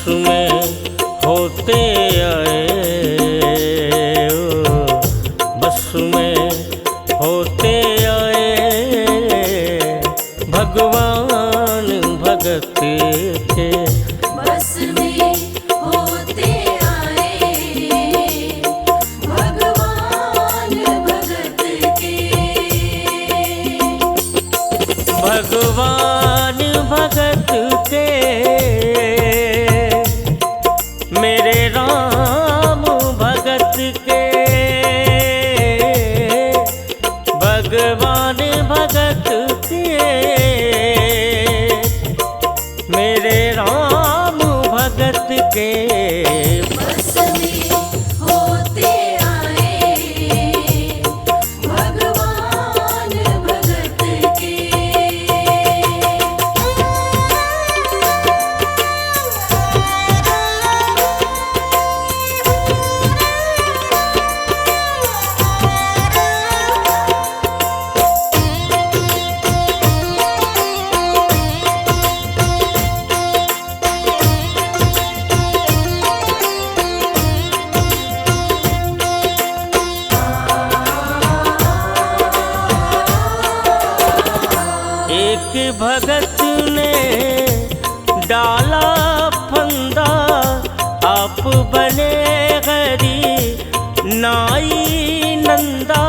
में होते आए, बस में होते आए भगवान भगत के। बस में होते आए भगवान भगत के। भगवान भगत के मेरे राम भगत के। भगवान भगत के मेरे राम भगत के। बस में होते आए भगवान भगत के। एक भगत ने डाला फंदा, आप बने गरी नाई नंदा।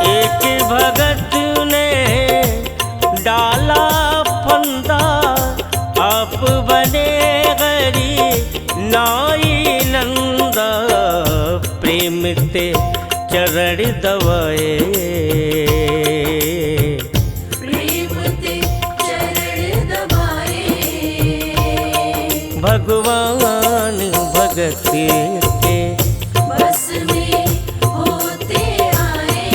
एक भगत ने डाला फंदा, आप बने गरी नाई नंदा। प्रेम ते चरण दवाए, प्रेम ते चरण दबाए भगवान भगत के। बस में होते आए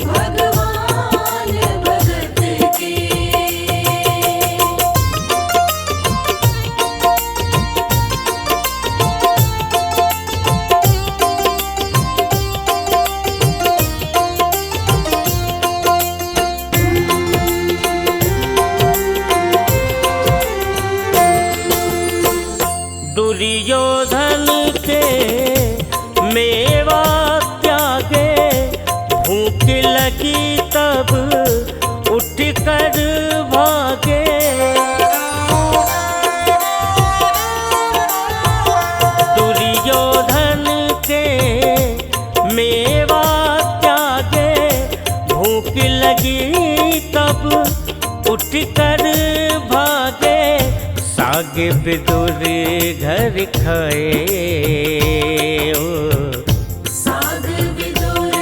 भगवान भगत के। दुर्योधन के मेवा त्यागे, भूख लगी तब उठ कर भागे। दुर्योधन के मेवा त्यागे, भूख लगी तब उठ कर भागे। साग विदुर घर खाए, साग विदुर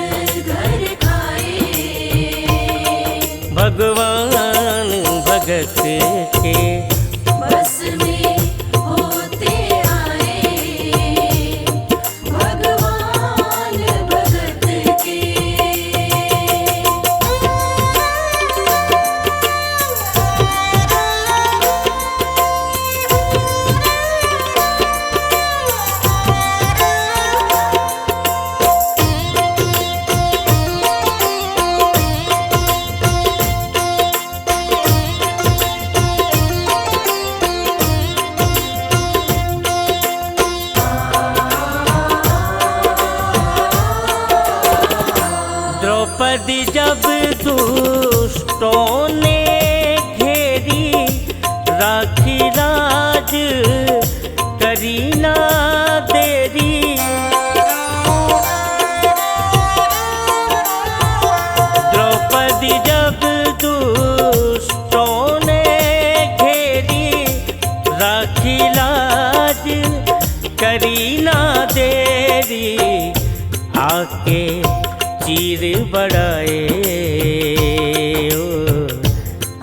घर खाए भगवान भगत के। बस में होते आए भगवान भगत के। द्रौपदी जब दुष्टों ने घेरी, राखी राज करी ना देरी। द्रौपदी जब दुष्टों ने घेरी, राखी लाज करी ना देरी। आके चीर बढ़ाए,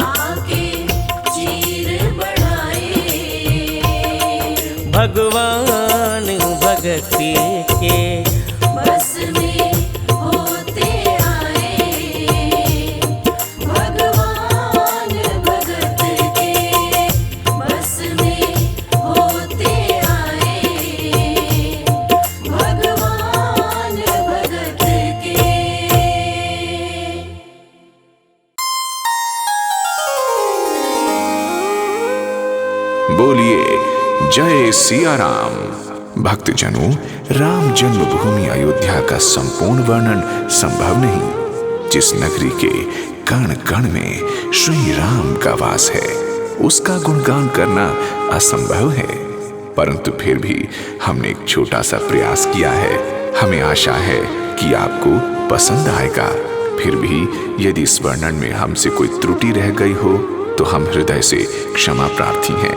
आके चीर बढ़ाए भगवान भगत के। बस में होते आए भगवान भगत के। बस में होते आए भगवान भगत के। बोलिए जय सिया राम। भक्तजनों, राम जन्मभूमि अयोध्या का संपूर्ण वर्णन संभव नहीं। जिस नगरी के कण कण में श्री राम का वास है, उसका गुणगान करना असंभव है, परंतु फिर भी हमने एक छोटा सा प्रयास किया है। हमें आशा है कि आपको पसंद आएगा। फिर भी यदि इस वर्णन में हमसे कोई त्रुटि रह गई हो तो हम हृदय से क्षमा प्रार्थी हैं।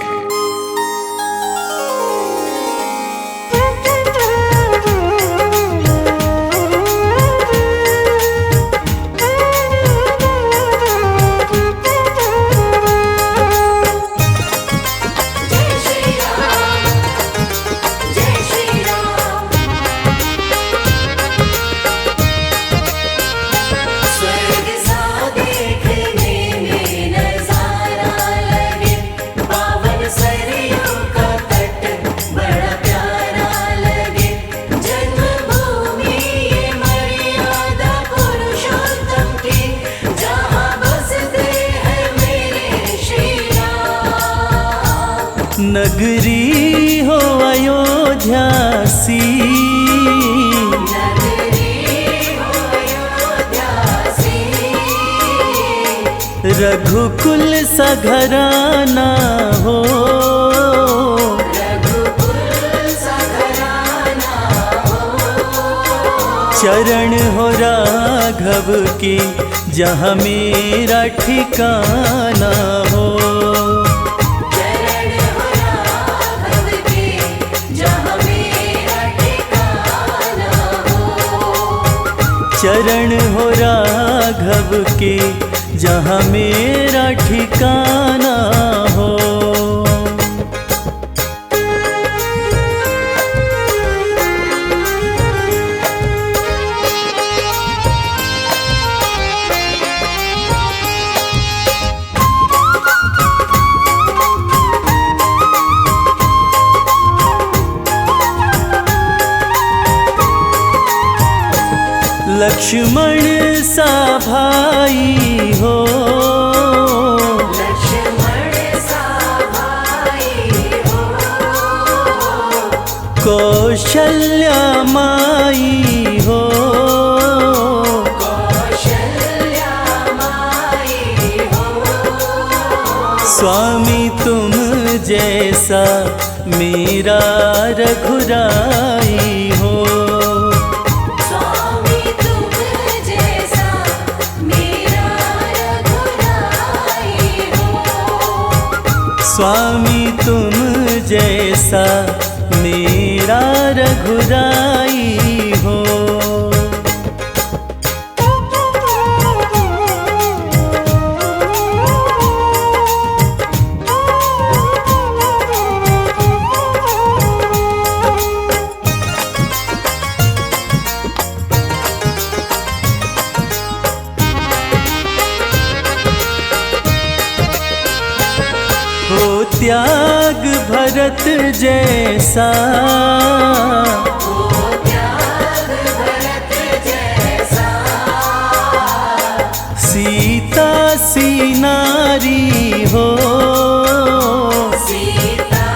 नगरी हो अयोध्या सी, रघुकुल सा घराना हो, चरण हो राघव के जहाँ मेरा ठिकाना हो। चरण हो राघव के जहाँ मेरा ठिकाना हो। लक्ष्मण सा भाई हो, लक्ष्मण सा भाई हो, कौशल्या माई हो, कौशल्या माई हो, स्वामी तुम जैसा मेरा रघुराई हो। स्वामी तुम जैसा मेरा रघुराई हो। हो त्याग भरत जैसा, हो त्याग भरत जैसा, सीता सी नारी हो, सीता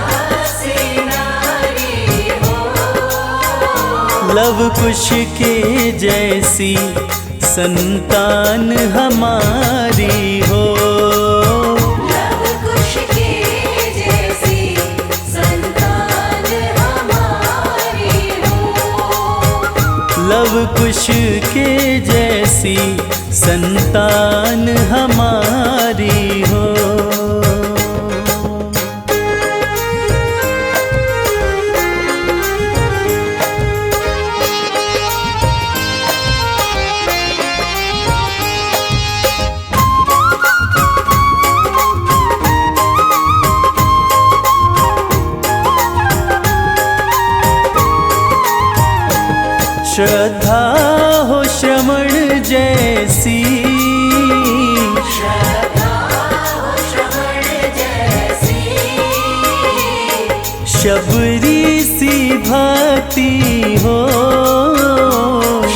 सी नारी हो, लव कुश के जैसी संतान हमारी हो। लव कुश के जैसी संतान हमारी हो। श्रद्धा हो श्रवण जैसी, श्रद्धा हो श्रवण जैसी, शबरी सी भक्ति हो,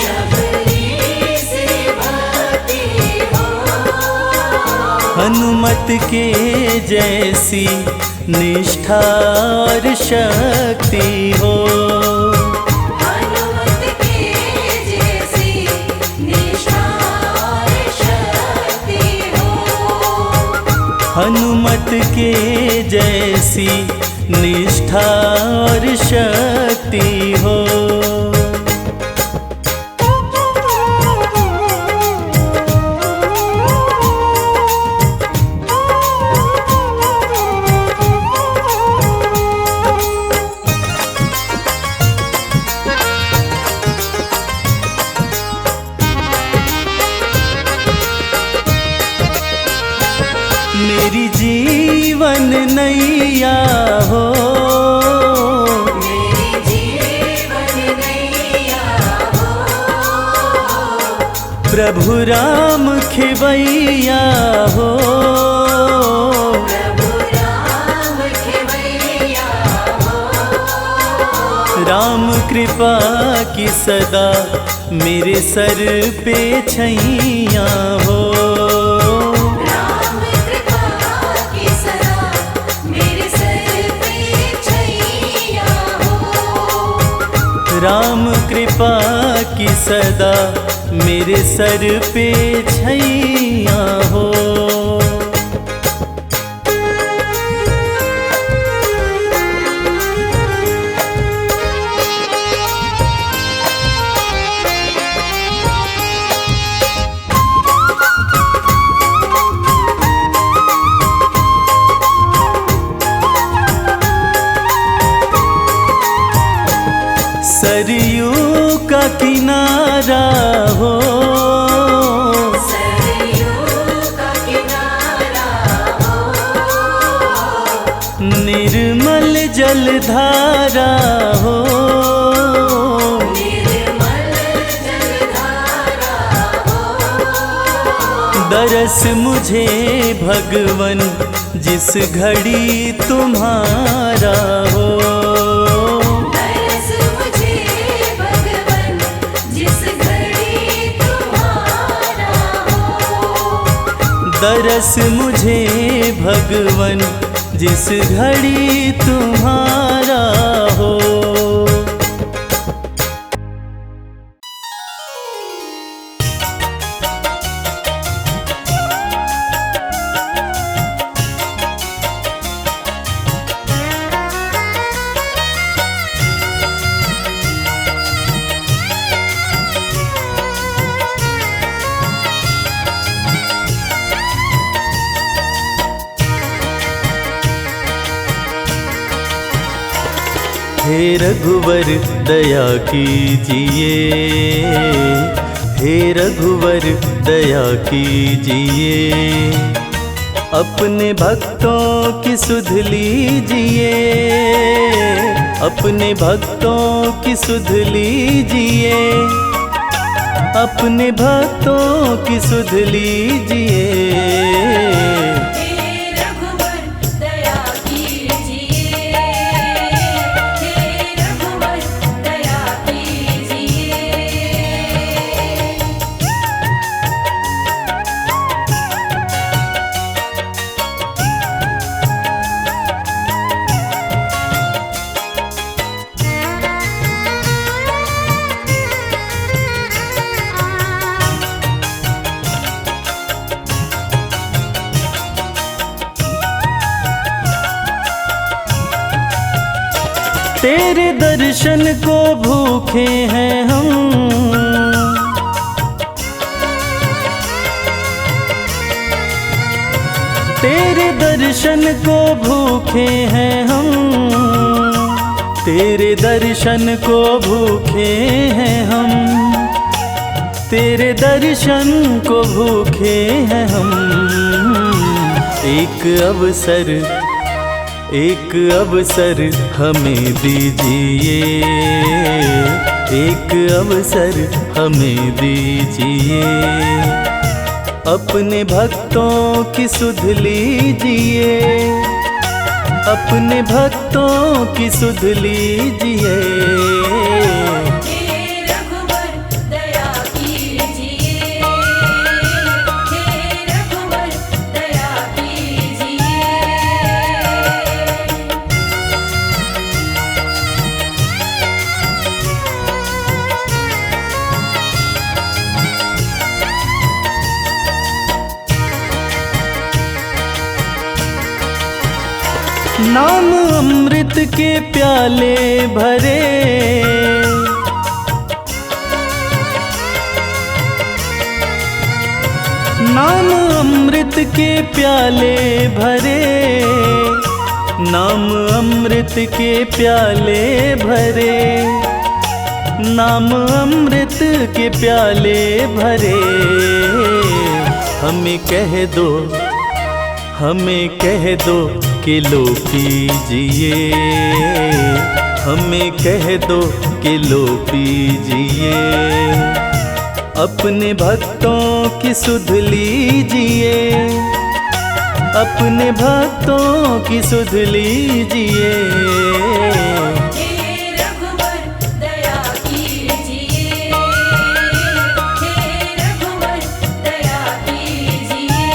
शबरी सी भक्ति हो, हनुमत के जैसी निष्ठा और शक्ति हो। हनुमत के जैसी निष्ठा और शक्ति हो। हनुमत के जैसी निष्ठा और शक्ति हो। मेरी जीवन नैया हो, मेरी जीवन नैया हो। प्रभु राम खेवैया हो। प्रभु राम खेवैया हो। राम कृपा की सदा मेरे सर पे छैया हो। राम कृपा की सदा मेरे सर पे छैया हो। सरयू का किनारा हो, सरयू का किनारा हो। निर्मल जलधारा हो। निर्मल जलधारा हो। दरस मुझे भगवन जिस घड़ी तुम्हारा हो। दरस मुझे भगवन जिस घड़ी तुम्हारा हो। हे रघुवर दया कीजिए, हे रघुवर दया कीजिए। अपने भक्तों की सुध लीजिए, अपने भक्तों की सुध लीजिए। अपने भक्तों की सुध लीजिए। तेरे दर्शन को भूखे हैं हम, तेरे दर्शन को भूखे हैं हम। तेरे दर्शन को भूखे हैं हम, तेरे दर्शन को भूखे हैं हम। एक अवसर, एक अवसर हमें दीजिए, एक अवसर हमें दीजिए। अपने भक्तों की सुध लीजिए, अपने भक्तों की सुध लीजिए। नाम अमृत के प्याले भरे, नाम अमृत के प्याले भरे, नाम अमृत के प्याले भरे, नाम अमृत के प्याले भरे। हमें कह दो, हमें कह दो कि लो पीजिए, हमें कह दो कि लो पीजिए, अपने भक्तों की सुध लीजिए, अपने भक्तों की सुध लीजिए। हे रघुवर दया कीजिए, हे रघुवर दया कीजिए।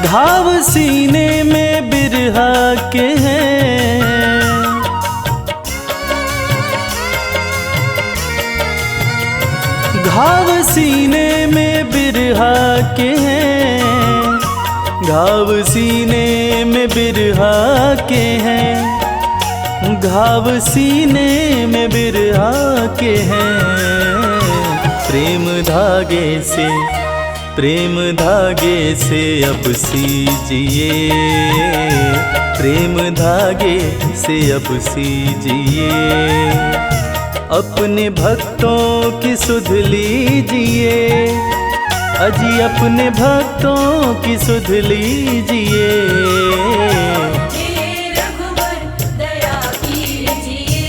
घाव सीने में बिरहा के हैं, घाव सीने में बिरहा के हैं, घाव सीने में बिरहा के हैं, घाव सीने में बिरहा के हैं। प्रेम धागे से, प्रेम धागे से अब सीजिए, प्रेम धागे से अब सीजिए, अपने भक्तों की सुध लीजिए, अजी अपने भक्तों की सुध लीजिए। हे रघुवर दया कीजिए,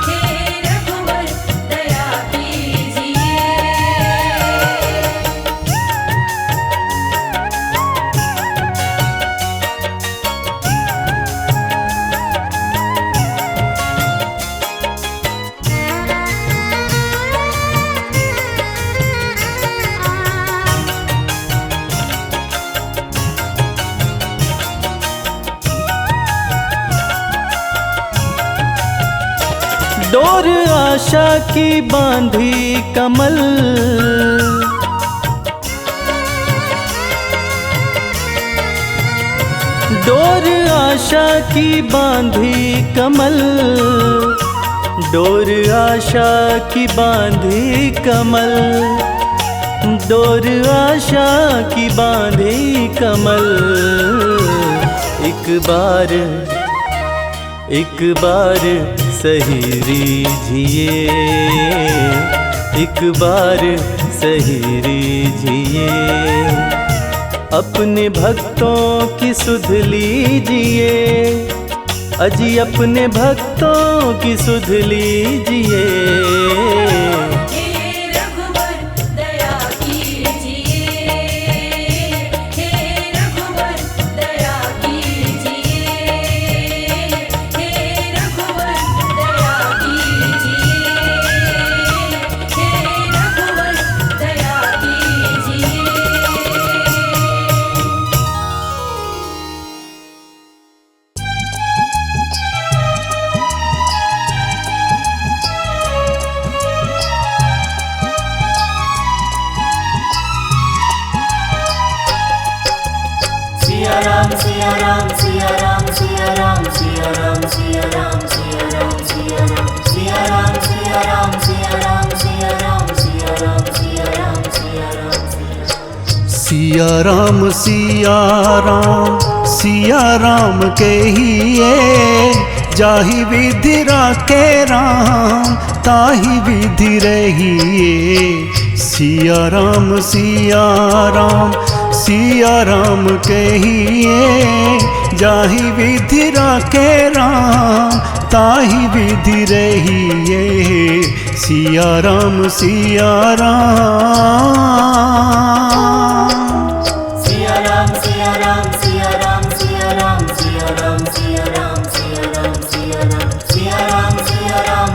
हे रघुवर दया कीजिए। डोर आशा की बांधी कमल, डोर आशा की बांधी कमल, डोर आशा की बांधी कमल, डोर आशा की बांधी कमल। एक बार सही रीझिए, एक बार सही रीझिए, अपने भक्तों की सुध लीजिए, अजी अपने भक्तों की सुध लीजिए। हे रघुवर दया कीजिए, हे रघुवर दया कीजिए, हे रघुवर दया कीजिए, हे रघुवर दया कीजिए। सिया राम सिया राम सिया राम सिया राम सिया राम सिया राम सिया राम सिया राम सिया राम सिया राम सिया राम सिया राम सिया राम सिया राम सिया राम सिया राम सिया राम सिया राम कहिए, जाहि विधि राखे राम ताहि विधि रहिए। सिया राम सिया राम सिया राम कहिए, जाहि विधि राखे राम ताहि विधि रहिए। सिया राम सिया राम सिया राम सिया राम सिया राम सिया राम सिया राम सिया राम सिया राम सिया राम सिया राम सिया राम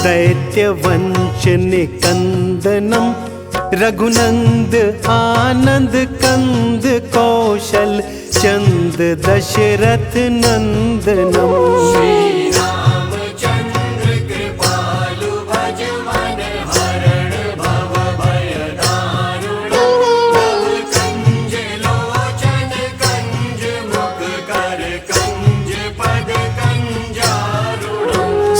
दैत्यवंश निकंदनम रघुनंद आनंद कंद कौशल चंद दशरथ नंदनम। रामचंद्र कृपालु भज मन हरण भव भय दारुण कंज लोचन कंज मुख कर कंज पद कंजारुण।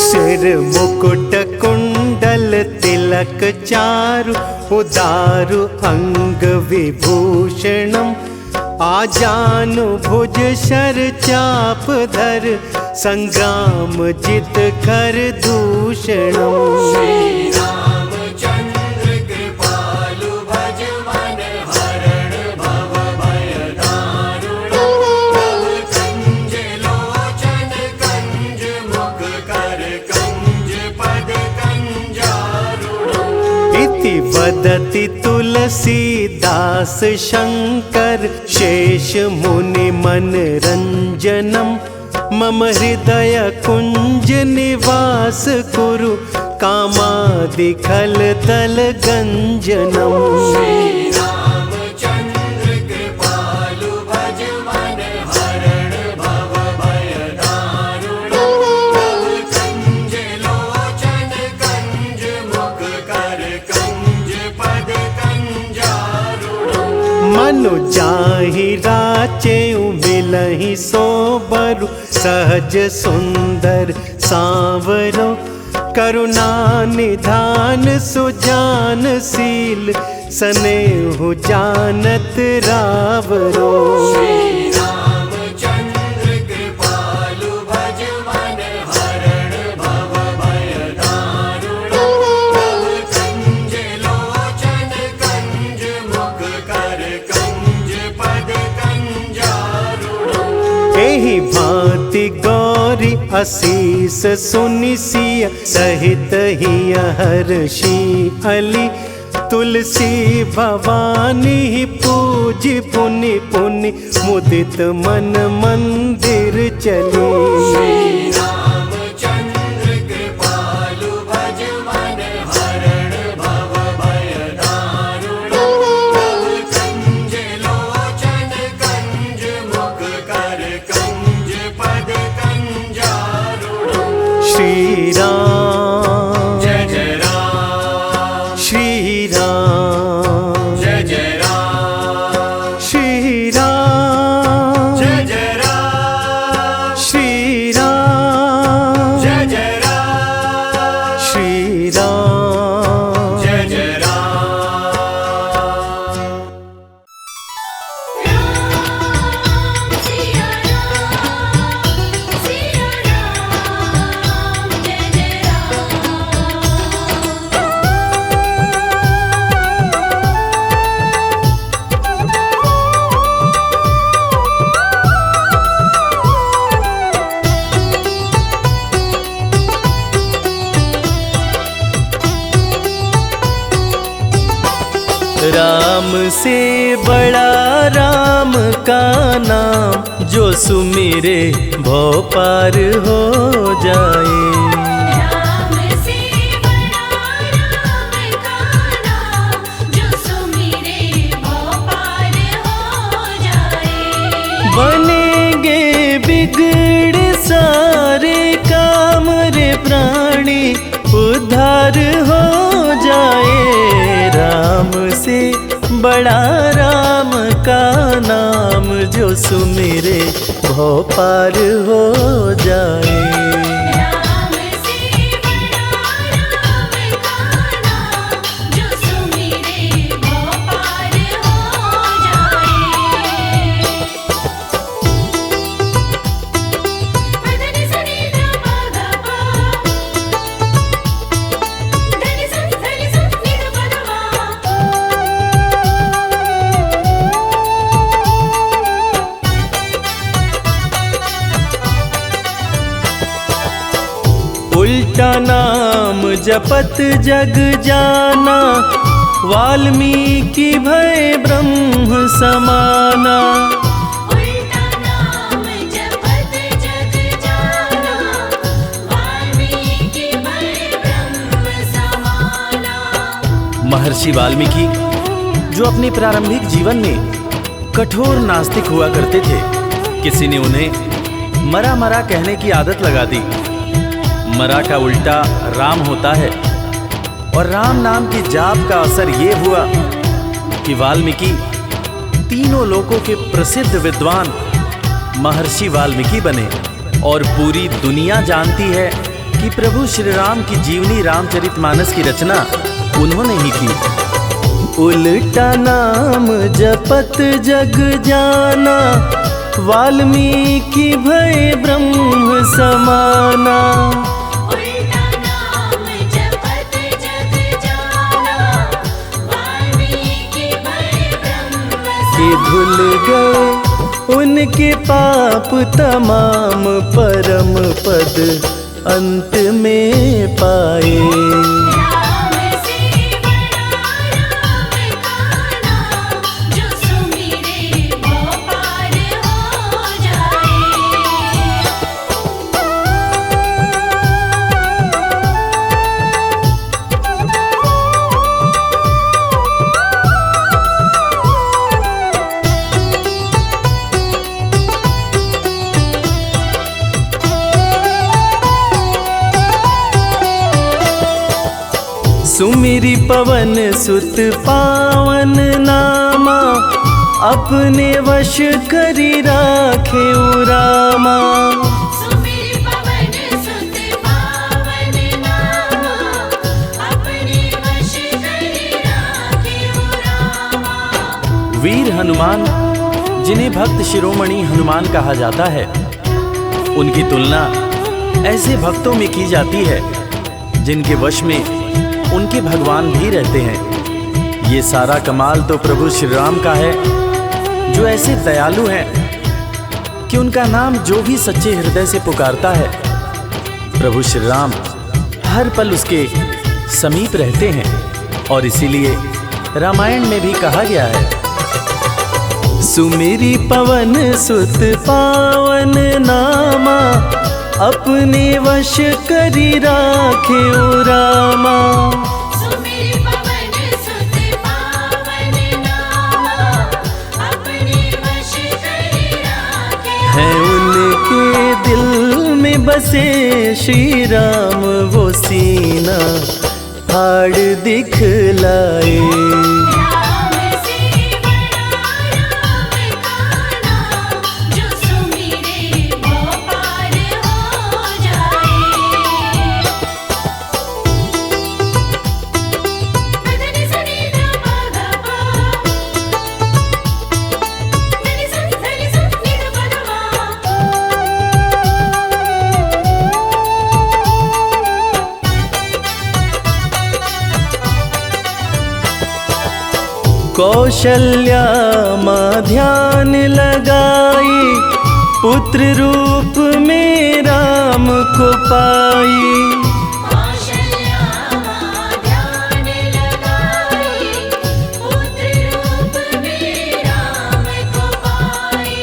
सिर मुकुट कुंडल तिलक चारु उदारु अंग विभूषणम आजानु भुज शर चाप धर संग्राम जित कर दूषणम। रामचंद्र कृपालु भज मन हरण भव भय दारुण कंज लोचन कंज मुख कर कंज पद कंजारुण। इति वदति तुलसीदास शंकर शेष मुनि मनरंजनम मम हृदय कुंज निवास कुरु कामादि खल तल गंजनम। रामचंद्र कृपालु भज मन हरण भव भय दारुण कंज लोचन कंज मुख कर कंज पद कंजारुण। मनु जाहि राचेउ मिलहि सोबरु सहज सुंदर सांवरो करुणा निधान सुजान शील स्नेहु जानत रावरो। रामचंद्र कृपालु भज मन हरण भव भय दारुण कंज लोचन कंज मुख कर कंज पद कंजारुण। एहि भांति गौरी असीस सुनि सिय सहित हिय हर्षि अली तुलसी भवानी पूजि पुनि पुनि मुदित मन मंदिर चली। रामचंद्र कृपालु भज मन हरण भव भय दारुण कंज लोचन कंज मुख कर कंज पद कंजारुण। श्री राम जय जय राम श्री राम जय जय राम श्री राम जय जय राम श्री राम जय जय राम श्री राम जय जय राम। सिया राम जय जय राम से बड़ा राम का नाम जो सुमिरे भव पार हो जाए। राम से बड़ा राम का नाम जो सुमिरे भव पार हो जाए। बनेंगे बिगड़े सारे काम रे प्राणी उद्धार हो जाए। राम से बड़ा राम का नाम जो सुमिरे भव पार हो जाए। राम से बड़ा राम का नाम जो सुमिरे भव पार हो जाए। धनि सनि ध प ध प धनि सनि नि ध प ध प। उल्टा नाम जपत जग जाना वाल्मीकि भय ब्रह्म समाना। उल्टा नाम जपत जग जाना वाल्मीकि भय ब्रह्म महर्षि वाल्मीकि जो अपने प्रारंभिक जीवन में कठोर नास्तिक हुआ करते थे, किसी ने उन्हें मरा मरा कहने की आदत लगा दी। मरा का उल्टा राम होता है और राम नाम की जाप का असर ये हुआ कि वाल्मीकि तीनों लोकों के प्रसिद्ध विद्वान महर्षि वाल्मीकि बने और पूरी दुनिया जानती है कि प्रभु श्री राम की जीवनी रामचरितमानस की रचना उन्होंने ही की। उल्टा नाम जपत जग जाना, वाल्मीकि भय ब्रह्म समाना। उल्टा नाम जपत जग जाना, वाल्मीकि भय ब्रह्म कि धुल गए उनके पाप तमाम, परम पद अंत में पाए। राम से बड़ा राम का नाम, जो सुमिरे वो पार हो जाए। सुमिरी पवन सुत पावन नामा, अपने वश करी राखे रामा। सुमिर पवन सुत पावन नामा, अपने वश करि राखे रामा। वीर हनुमान, जिन्हें भक्त शिरोमणि हनुमान कहा जाता है, उनकी तुलना ऐसे भक्तों में की जाती है जिनके वश में उनके भगवान भी रहते हैं। ये सारा कमाल तो प्रभु श्री राम का है, जो ऐसे दयालु हैं कि उनका नाम जो भी सच्चे हृदय से पुकारता है, प्रभु श्री राम हर पल उसके समीप रहते हैं। और इसीलिए रामायण में भी कहा गया है, सुमिरी पवन सुत पावन नामा, अपने वश करी राखे रामा। सुमिर पवन सुत पावन नामा, अपने वश करि राखे। है उनके दिल में बसे श्री राम, वो सीना फाड़ दिखलाए। राम से बड़ा राम का नाम, जो सुमिरे वो पार हो जाए। धनि सनि ध प ध प, धनि धनि स नि ध प ध मा। कौशल्या माँ ध्यान लगाई, पुत्र रूप में राम को पाई। कौशल्या माँ ध्यान लगाई, पुत्र रूप में राम को पाई।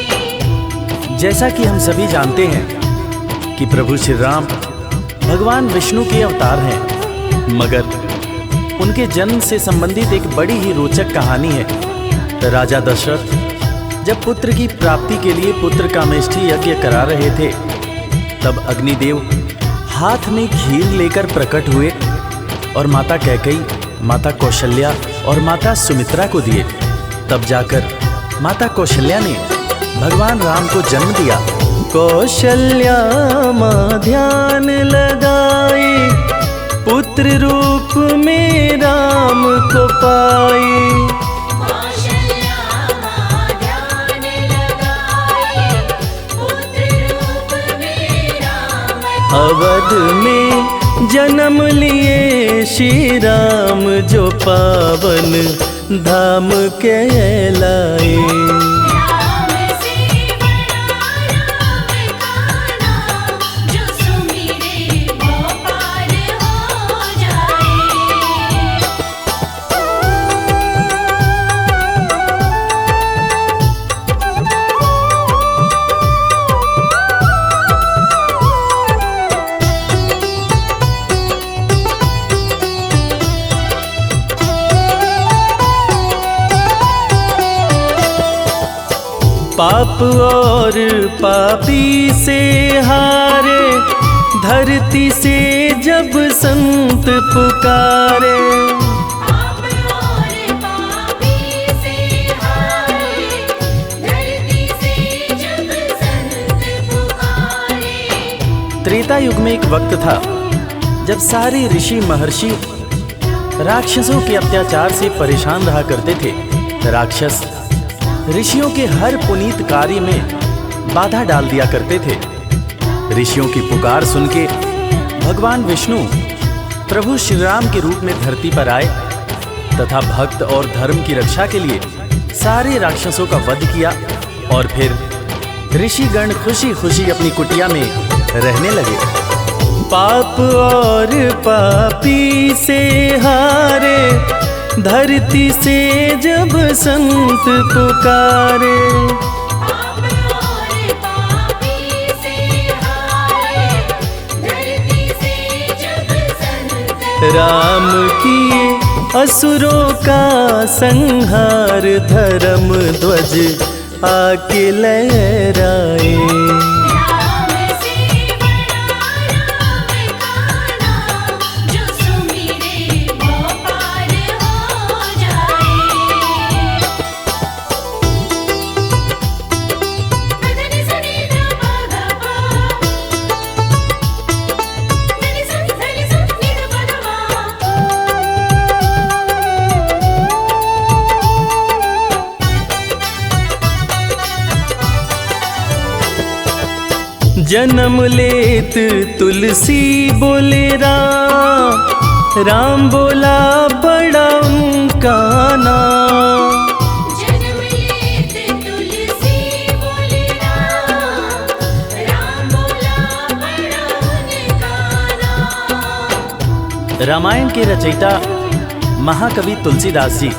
जैसा कि हम सभी जानते हैं कि प्रभु श्री राम भगवान विष्णु के अवतार हैं, मगर उनके जन्म से संबंधित एक बड़ी ही रोचक कहानी है। राजा दशरथ जब पुत्र की प्राप्ति के लिए पुत्र कामेष्ठी यज्ञ करा रहे थे, तब अग्निदेव हाथ में खीर लेकर प्रकट हुए और माता कैकेयी, माता कौशल्या और माता सुमित्रा को दिए। तब जाकर माता कौशल्या ने भगवान राम को जन्म दिया। कौशल्या माँ ध्यान लगाई, पुत्र रूप में राम को पाई। कौशल्या माँ ध्यान लगाई, पुत्र रूप में राम को अवध में जन्म लिए श्री राम, जो पावन धाम कहलाए। राम से बड़ा राम का नाम, जो सुमिरे वो पार हो जाए। पाप और पापी से हारे, धरती से जब संत पुकारे। पाप और पापी से हारे, धरती से जब संत पुकारे। त्रेता युग में एक वक्त था जब सारे ऋषि महर्षि राक्षसों के अत्याचार से परेशान रहा करते थे। राक्षस ऋषियों के हर पुनीत कार्य में बाधा डाल दिया करते थे। ऋषियों की पुकार सुन के भगवान विष्णु प्रभु श्री राम के रूप में धरती पर आए तथा भक्त और धर्म की रक्षा के लिए सारे राक्षसों का वध किया और फिर ऋषिगण खुशी खुशी अपनी कुटिया में रहने लगे। पाप और पापी से हारे, धरती से जब संत पुकारे। पाप और पापी से हारे, धरती से जब संत राम किए असुरों का संहार, धर्म ध्वज आके लहराए। राम से बड़ा राम का नाम, जो सुमिरे वो पार हो जाए। धनि सनि ध प ध प, धनि धनि नि ध प ध जन्म लेत तुलसी बोले राम, राम बोला बड़ा उनका नाम। जन्म लेत तुलसी बोले राम, राम बोला बड़ा उनका नाम। रामायण के रचयिता महाकवि तुलसीदास जी,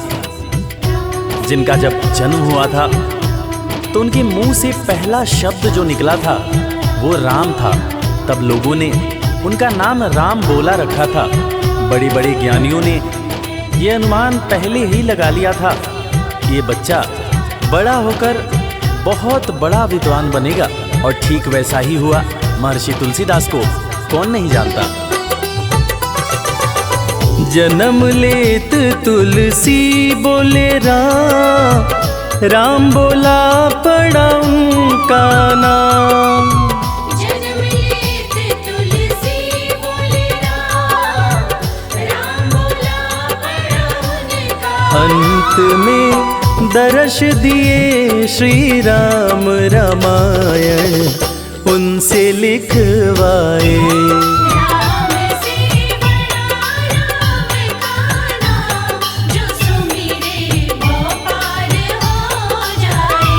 जिनका जब जन्म हुआ था तो उनके मुंह से पहला शब्द जो निकला था वो राम था। तब लोगों ने उनका नाम राम बोला रखा था। बड़े बड़े ज्ञानियों ने ये अनुमान पहले ही लगा लिया था कि ये बच्चा बड़ा होकर बहुत बड़ा विद्वान बनेगा, और ठीक वैसा ही हुआ। महर्षि तुलसीदास को कौन नहीं जानता। जन्म लेत तुलसी बोले राम, राम बोला पड़ा उनका नाम। जन्म लेत तुलसी बोले राम, राम बोला बड़ा उनका। अंत में दर्श दिए श्री राम, रामायण उनसे लिखवाए। राम से बड़ा राम का नाम, जो सुमिरे वो पार हो जाए।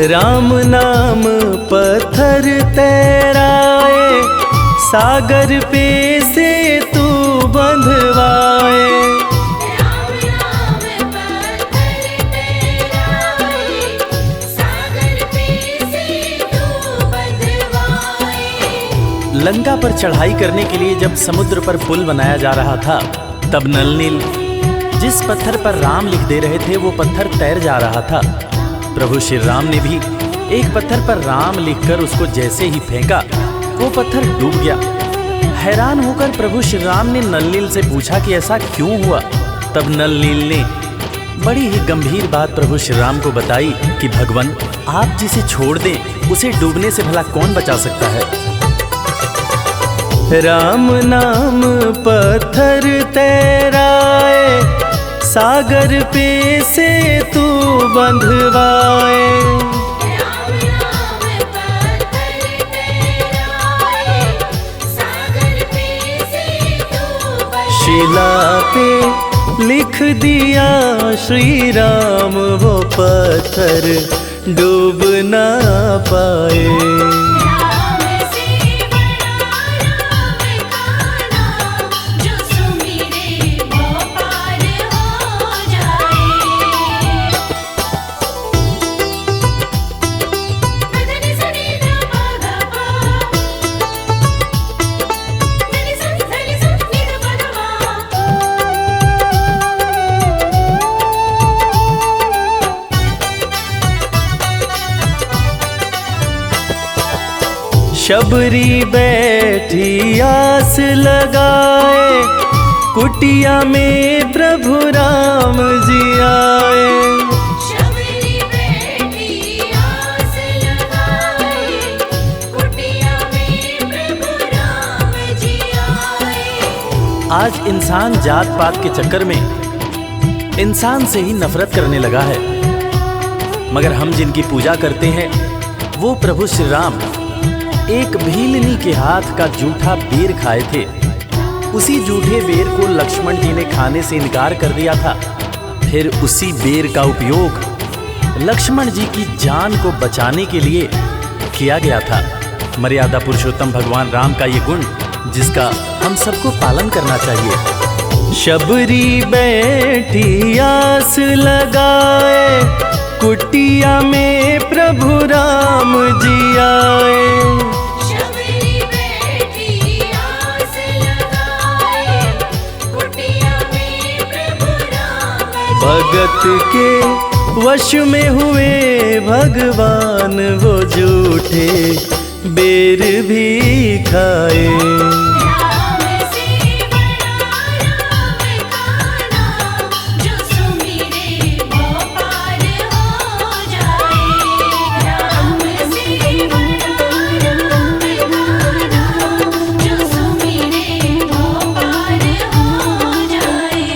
राम नाम पत्थर तैराए, सागर पे से तू बंधवाए। राम नाम पत्थर तैराए, सागर पे से तू बंधवाए। लंका पर चढ़ाई करने के लिए जब समुद्र पर पुल बनाया जा रहा था, तब नल नील जिस पत्थर पर राम लिख दे रहे थे वो पत्थर तैर जा रहा था। प्रभु श्री राम ने भी एक पत्थर पर राम लिखकर उसको जैसे ही फेंका, वो पत्थर डूब गया। हैरान होकर प्रभु श्री राम ने नल नील से पूछा कि ऐसा क्यों हुआ। तब नल नील ने बड़ी ही गंभीर बात प्रभु श्री राम को बताई कि भगवान, आप जिसे छोड़ दें उसे डूबने से भला कौन बचा सकता है। राम नाम पत्थर तैराए, सागर पे से तू बंधवाए। राम नाम पत्थर तैराए, सागर पे से तू बंधवाए। शिला पे लिख दिया श्री राम, वो पत्थर डूब ना पाए। राम से बड़ा राम का नाम, जो सुमिरे वो शबरी बैठी आस लगाए, कुटिया में प्रभु राम जी आए। शबरी बैठी आस लगाए, कुटिया में प्रभु राम जी आए। आज इंसान जात पात के चक्कर में इंसान से ही नफरत करने लगा है, मगर हम जिनकी पूजा करते हैं वो प्रभु श्री राम एक भीलनी के हाथ का जूठा बेर खाए थे। उसी जूठे बेर को लक्ष्मण जी ने खाने से इनकार कर दिया था। फिर उसी बेर का उपयोग लक्ष्मण जी की जान को बचाने के लिए किया गया था। मर्यादा पुरुषोत्तम भगवान राम का ये गुण जिसका हम सबको पालन करना चाहिए। शबरी बैठी आस लगाए, कुटिया में प्रभु राम जी आए। शबरी बैठी आस लगाए, कुटिया में प्रभु राम जी भगत के वश में हुए भगवान, वो जूठे बेर भी खाए। राम से बड़ा राम का नाम, जो सुमिरे वो पार हो जाए। राम से बड़ा राम का नाम, जो सुमिरे वो पार हो जाए।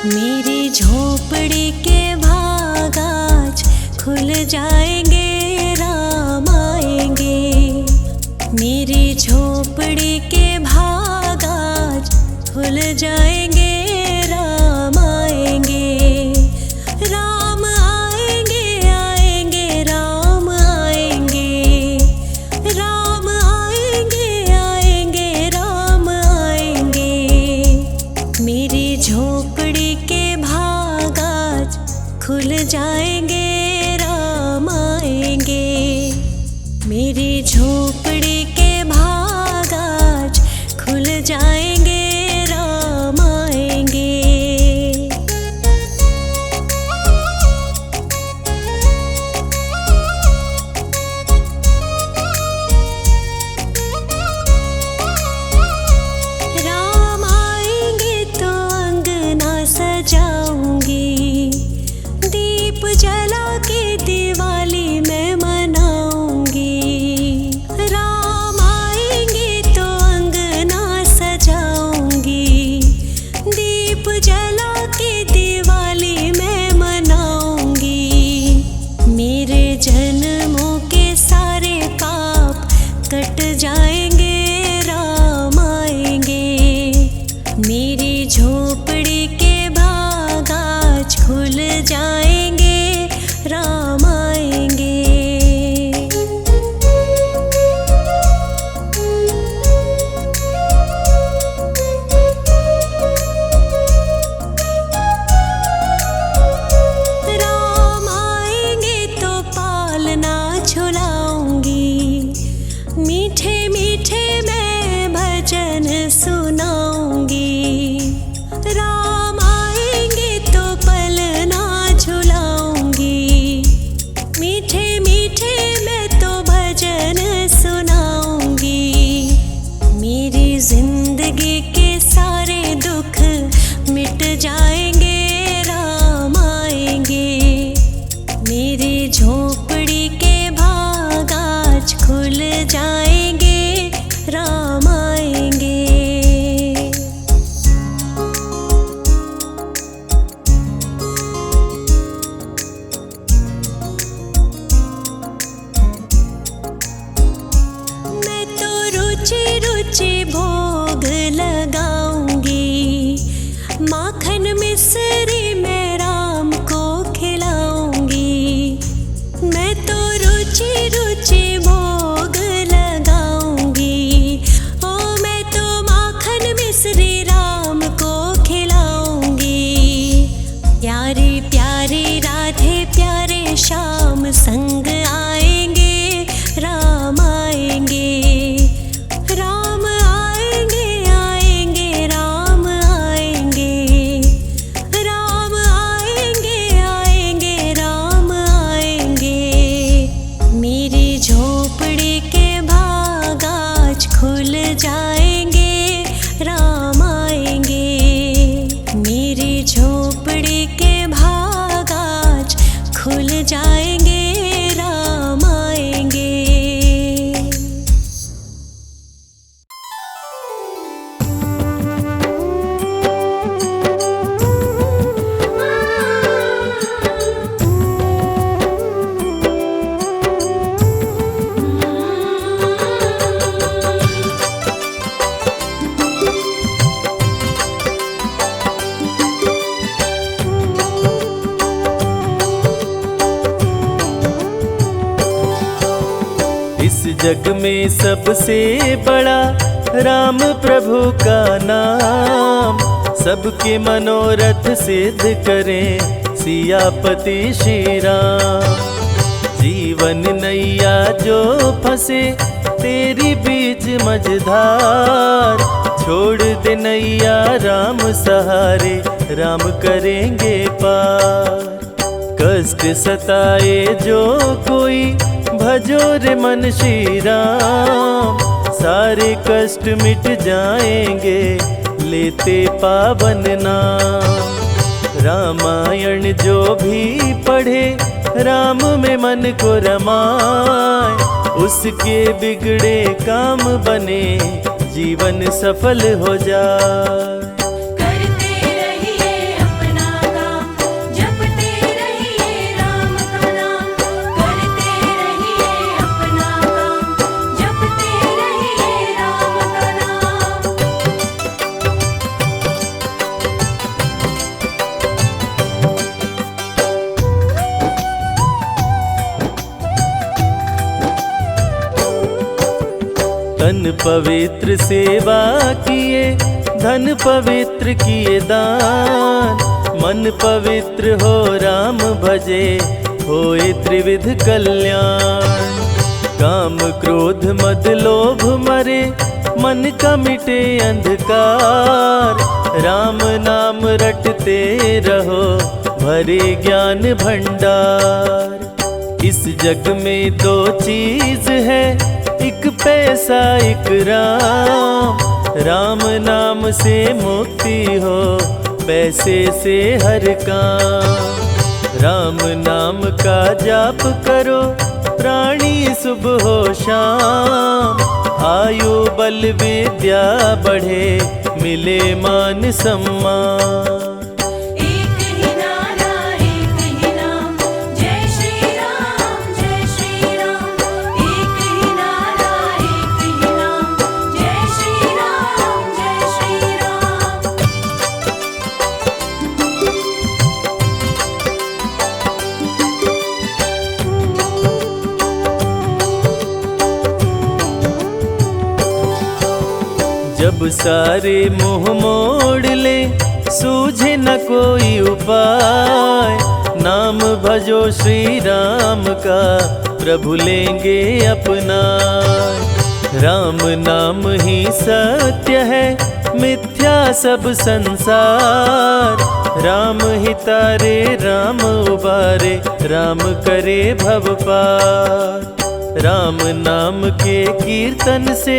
मेरी झोपड़ी के भाग आज खुल जाएंगे, राम आएंगे। मेरी झोपड़ी के भाग आज खुल जाएंगे, राम आएंगे। राम आएंगे, आएंगे, राम आएंगे। राम आएंगे, आएंगे, राम आएंगे। मेरी झोपड़ी के भाग आज खुल जाएंगे, राम आएंगे। मेरी झोपड़ी के भाग आज खुल जाएंगे, राम आएंगे। राम आएंगे तो अंगना सजाऊंगी, दीप जला जग में सबसे बड़ा राम प्रभु का नाम, सबके मनोरथ सिद्ध करें सियापति श्री राम। जीवन नैया जो फंसे तेरी बीच मझधार, छोड़ दे नैया राम सहारे, राम करेंगे पार। कष्ट सताए जो कोई भजो रे मन श्री राम, सारे कष्ट मिट जाएंगे लेते पावन नाम। रामायण जो भी पढ़े राम में मन को रमाए, उसके बिगड़े काम बने जीवन सफल हो जाए। करते रहिए अपना काम, जपते रहिए राम का नाम। करते रहिए अपना काम, जपते रहिए राम का नाम। तन पवित्र सेवा किए, धन पवित्र किए दान, मन पवित्र हो राम भजे, होए त्रिविध कल्याण। काम क्रोध मद लोभ मरे, मन का मिटे अंधकार, राम नाम रटते रहो भरे ज्ञान भंडार। इस जग में दो चीज है, एक पैसा एक राम, राम नाम से मुक्ति हो पैसे से हर काम। राम नाम का जाप करो प्राणी सुबह हो शाम, आयु बल विद्या बढ़े मिले मान सम्मान। एक ही नारा एक ही नाम, जय श्री राम जय श्री राम। एक ही नारा एक ही नाम, जय श्री राम जय श्री राम। जब सारे मोह मोड़ ले सूझे न कोई उपाय, नाम भजो श्री राम का प्रभु लेंगे अपना। राम नाम ही सत्य है मिथ्या सब संसार, राम ही तारे राम उबारे, राम करे भव पार। राम नाम के कीर्तन से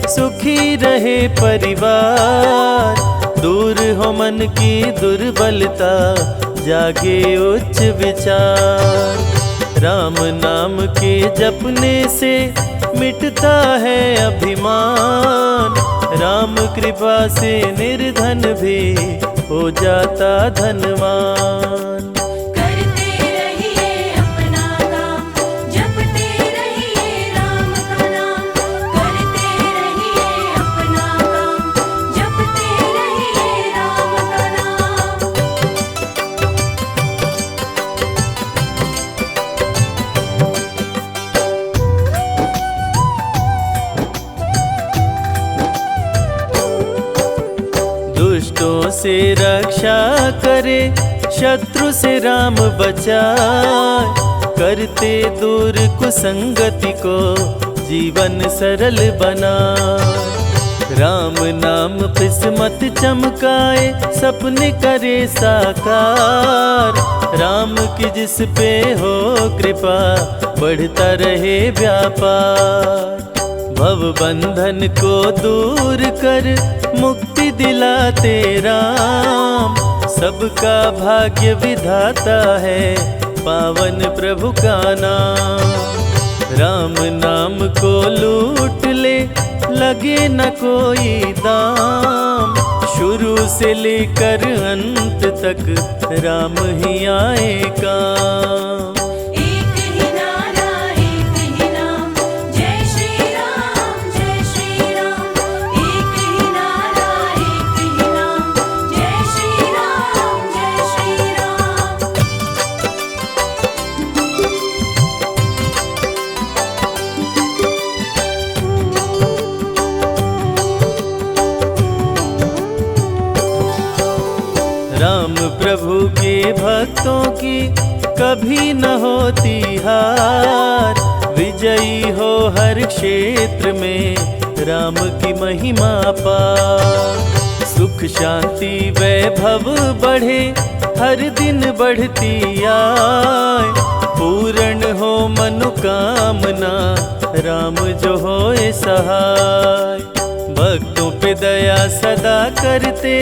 सुखी रहे परिवार, दूर हो मन की दुर्बलता जागे उच्च विचार। राम नाम के जपने से मिटता है अभिमान, राम कृपा से निर्धन भी हो जाता धनवान। करते रहिए अपना काम, जपते रहिए राम का नाम। करते रहिए अपना काम, जपते रहिए राम का नाम। दुष्टों से रक्षा करे, शत्रु से राम बचाए, करते दूर कुसंगति को जीवन सरल बनाए। राम नाम किस्मत चमकाए, सपने करे साकार, राम की जिस पे हो कृपा बढ़ता रहे व्यापार। भव बंधन को दूर कर मुक्ति दिलाते राम, सबका भाग्य विधाता है पावन प्रभु का नाम। राम नाम को लूट ले लगे न कोई दाम, शुरू से लेकर अंत तक राम ही आए काम। एक ही नारा एक ही नाम, जय श्री राम जय श्री राम। एक ही नारा एक ही नाम, जय श्री राम जय श्री राम। राम प्रभु के भक्तों की कभी न होती हार। विजयी हो हर क्षेत्र में राम की महिमा पार। सुख शांति वैभव बढ़े हर दिन बढ़ती आए। पूर्ण हो मनोकामना राम जो होए सहाय। भक्तों पे दया सदा करते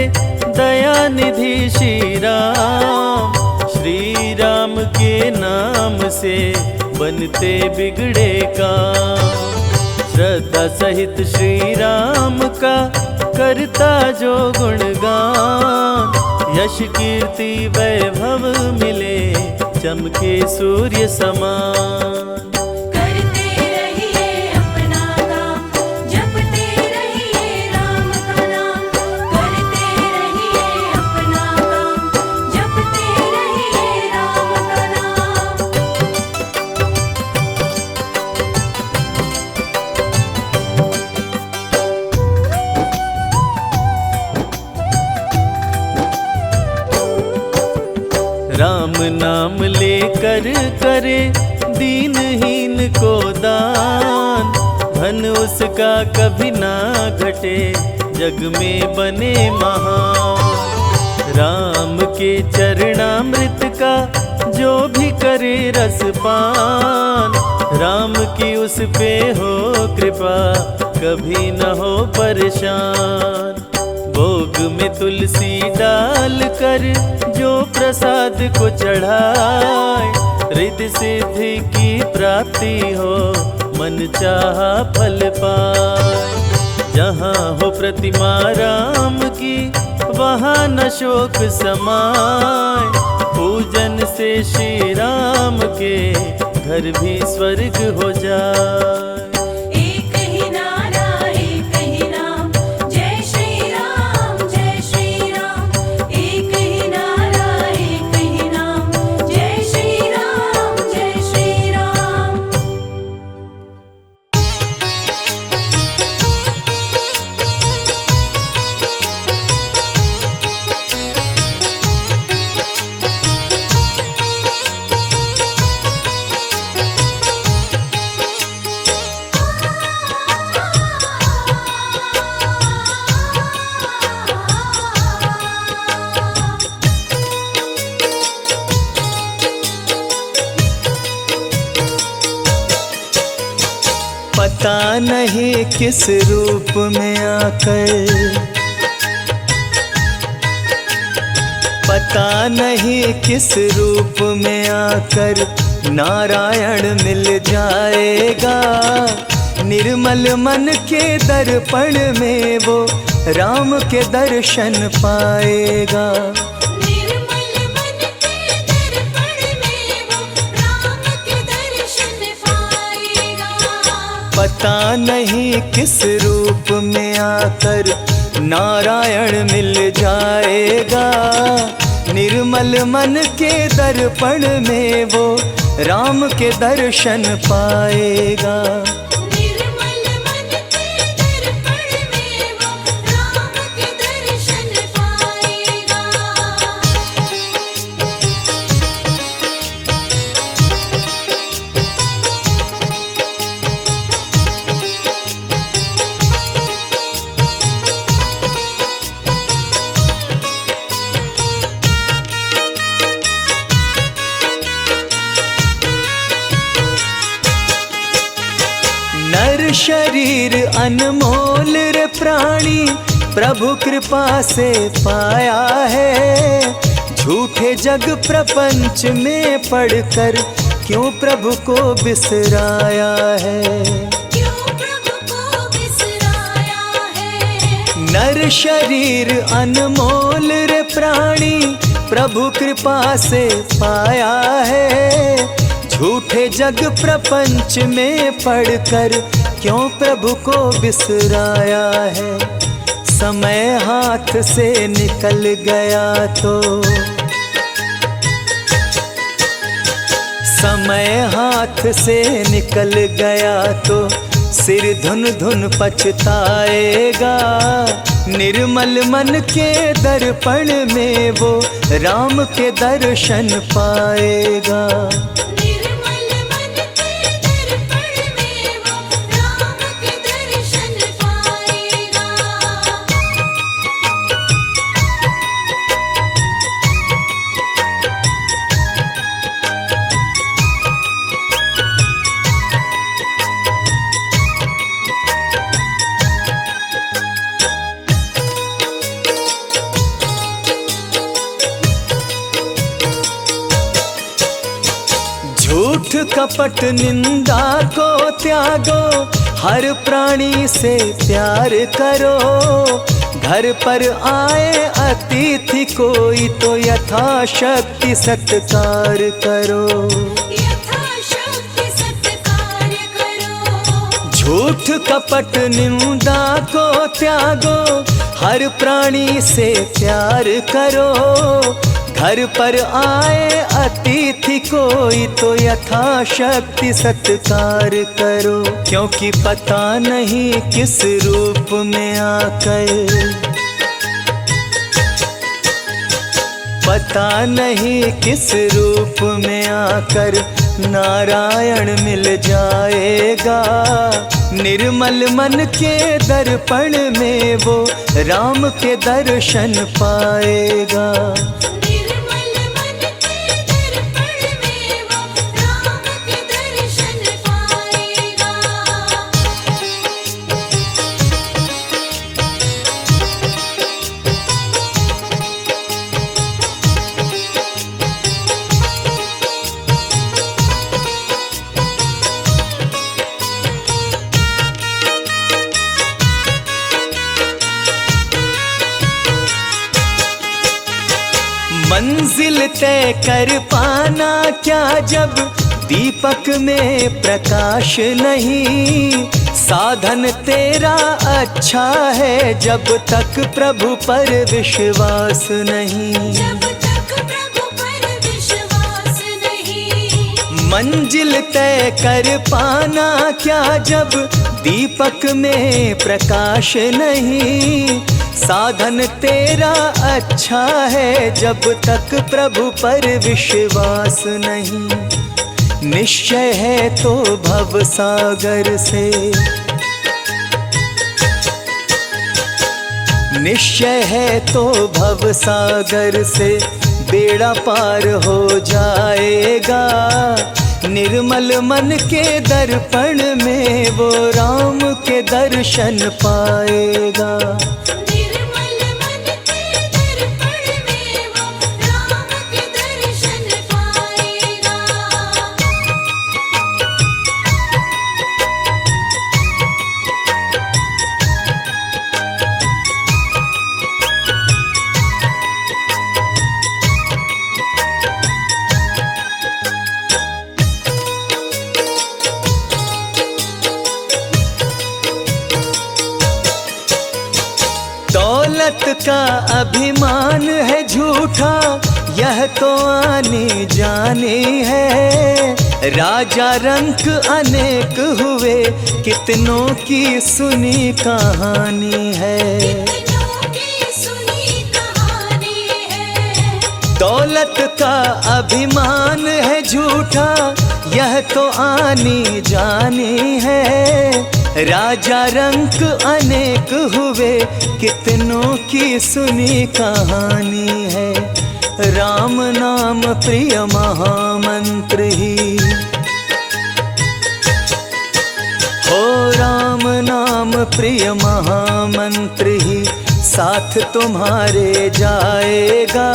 दया निधि श्री राम। श्री राम के नाम से बनते बिगड़े काम। श्रद्धा सहित श्री राम का करता जो गुणगान। यश कीर्ति वैभव मिले चमके सूर्य समान। करते रहिए अपना काम, जपते रहिए राम का नाम। करते रहिए अपना काम, जपते रहिए राम का नाम। राम नाम लेकर करे दीनहीन को दान। धन उसका कभी ना घटे जग में बने महान। राम के चरणामृत का जो भी करे रसपान। राम की उस पे हो कृपा कभी न हो परेशान। भोग में तुलसी डाल कर जो प्रसाद को चढ़ाए। रिद्धि सिद्धि की प्राप्ति हो मन चाहा फल पाए। जहाँ हो प्रतिमा राम की वहाँ न शोक समाए। पूजन से श्री राम के घर भी स्वर्ग हो जाए। एक ही नारा एक ही नाम, जय श्री राम जय श्री राम। एक ही नारा एक ही नाम, जय श्री राम जय श्री राम। पता नहीं किस रूप में आकर, पता नहीं किस रूप में आकर नारायण मिल जाएगा। निर्मल मन के दर्पण में वो राम के दर्शन पाएगा। निर्मल मन के दर्पण में वो राम के दर्शन पाएगा। पता नहीं किस रूप में आकर नारायण मिल जाएगा। निर्मल मन के दर्पण में वो राम के दर्शन पाएगा। निर्मल मन के दर्पण में वो राम के दर्शन पाएगा। नर शरीर अनमोल रे प्राणी प्रभु कृपा से पाया है। झूठे जग प्रपंच में पड़कर क्यों प्रभु को बिसराया है। क्यों प्रभु को बिसराया है। नर शरीर अनमोल रे प्राणी प्रभु कृपा से पाया है। झूठे जग प्रपंच में पड़कर क्यों प्रभु को बिसराया है। समय हाथ से निकल गया तो, समय हाथ से निकल गया तो सिर धुन धुन पछताएगा। निर्मल मन के दर्पण में वो राम के दर्शन पाएगा। निर्मल मन के दर्पण में वो राम के दर्शन पाएगा। झूठ कपट निंदा को त्यागो, हर प्राणी से प्यार करो। घर पर आए अतिथि कोई तो यथाशक्ति सत्कार करो। यथाशक्ति सत्कार करो। झूठ कपट निंदा को त्यागो, हर प्राणी से प्यार करो। घर पर आए अतिथि कोई तो यथाशक्ति सत्कार करो। क्योंकि पता नहीं किस रूप में आकर, पता नहीं किस रूप में आकर नारायण मिल जाएगा। निर्मल मन के दर्पण में वो राम के दर्शन पाएगा। निर्मल मन के दर्पण में वो राम के दर्शन पाएगा। मंजिल तय कर पाना क्या जब दीपक में प्रकाश नहीं। साधन तेरा अच्छा है जब तक प्रभु पर विश्वास नहीं। जब तक प्रभु पर विश्वास नहीं। मंजिल तय कर पाना क्या जब दीपक में प्रकाश नहीं। साधन तेरा अच्छा है जब तक प्रभु पर विश्वास नहीं। निश्चय है तो भव सागर से, निश्चय है तो भव सागर से बेड़ा पार हो जाएगा। निर्मल मन के दर्पण में वो राम के दर्शन पाएगा। निर्मल मन के दर्पण में वो राम के दर्शन पाएगा। दौलत का अभिमान है झूठा, यह तो आने जाने है। राजा रंक अनेक हुए, कितनों की सुनी कहानी है। कितनों की सुनी कहानी है। दौलत का अभिमान है झूठा, यह तो आनी जानी है। राजा रंक अनेक हुए, कितनों की सुनी कहानी है। राम नाम प्रिय महामंत्र ही, हो राम नाम प्रिय महामंत्र ही साथ तुम्हारे जाएगा।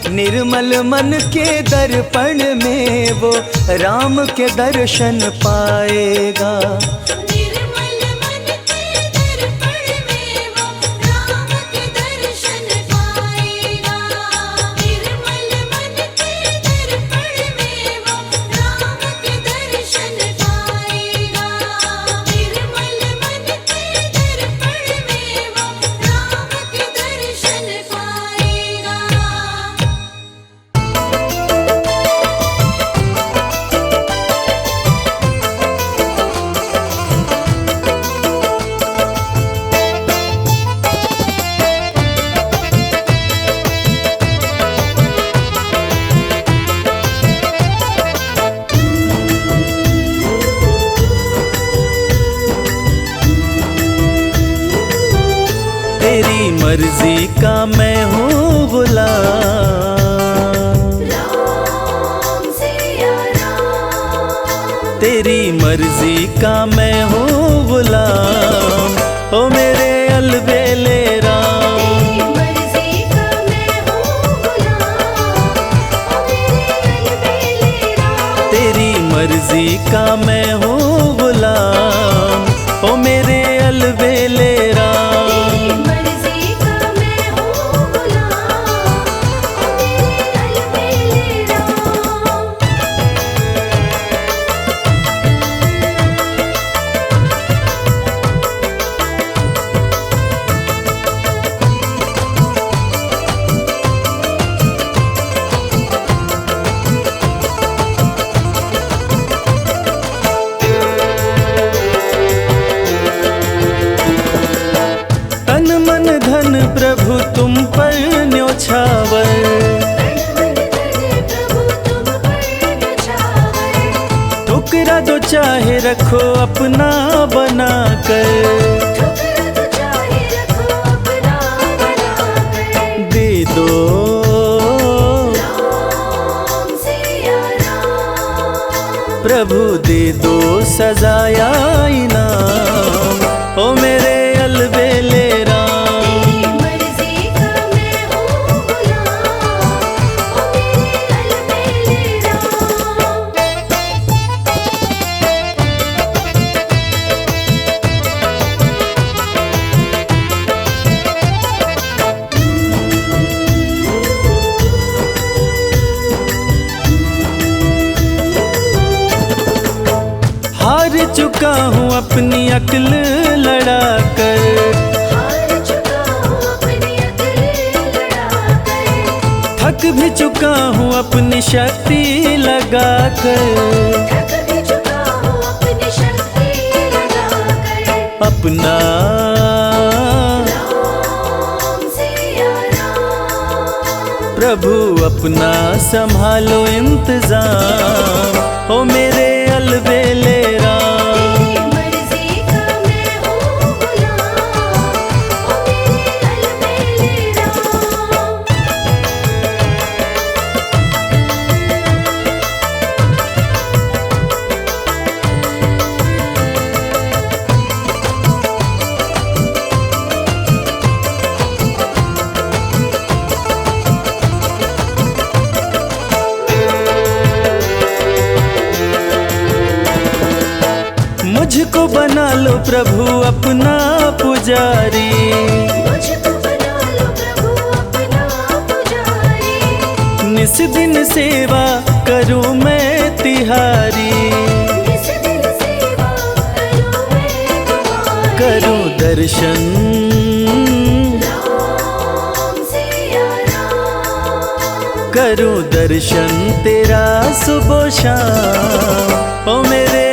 निर्मल मन के दर्पण में वो राम के दर्शन पाएगा। निर्मल मन के दर्पण में वो राम के दर्शन पाएगा। निर्मल मन के दर्पण में वो राम के दर्शन पाएगा। निर्मल मन के दर्पण में वो राम के दर्शन पाएगा। मर्जी का मैं हूँ गुलाम। राम सिया राम, तेरी मर्जी का मैं हूँ गुलाम। ओ मेरे अलबेले राम, तेरी मर्जी का मैं हूँ गुलाम। ओ मेरे अलबेले राम, तेरी मर्जी का मैं हूँ गुलाम। ओ मेरे अलबेले राम, तेरी मर्जी का मैं हूँ गुलाम। ओ मेरे अलबेले राम। तन मन धन प्रभु तुम पर न्योछावर। तन मन धन प्रभु तुम पर न्योछावर। ठुकरा दो चाहे रखो अपना बना कर। ठुकरा तो चाहे रखो अपना बनाकर। दे दो राम सिया राम, प्रभु दे दो सजाया इनाम। ओ मेरे अलबेले राम, तेरी मर्जी का मैं हूँ गुलाम। ओ मेरे अलबेले राम। हार चुका हूँ अपनी अक्ल लड़ाकर। हार चुका हूँ अपनी अक्ल लड़ाकर। थक भी चुका हूँ अपनी शक्ति लगाकर। थक भी चुका हूँ अपनी शक्ति लगाकर। अपना राम सिया राम, प्रभु अपना संभालो इंतजाम। ओ मेरे अलबेले राम, तेरी मर्जी का मैं हूँ गुलाम। ओ मेरे अलबेले राम। मुझको बना लो प्रभु अपना पुजारी। मुझको बना लो प्रभु अपना पुजारी। निस दिन सेवा करूं मैं तिहारी। निस दिन सेवा करूं मैं तुम्हारी। करूं दर्शन राम सिया राम, करूं दर्शन तेरा सुबह शाम। ओ मेरे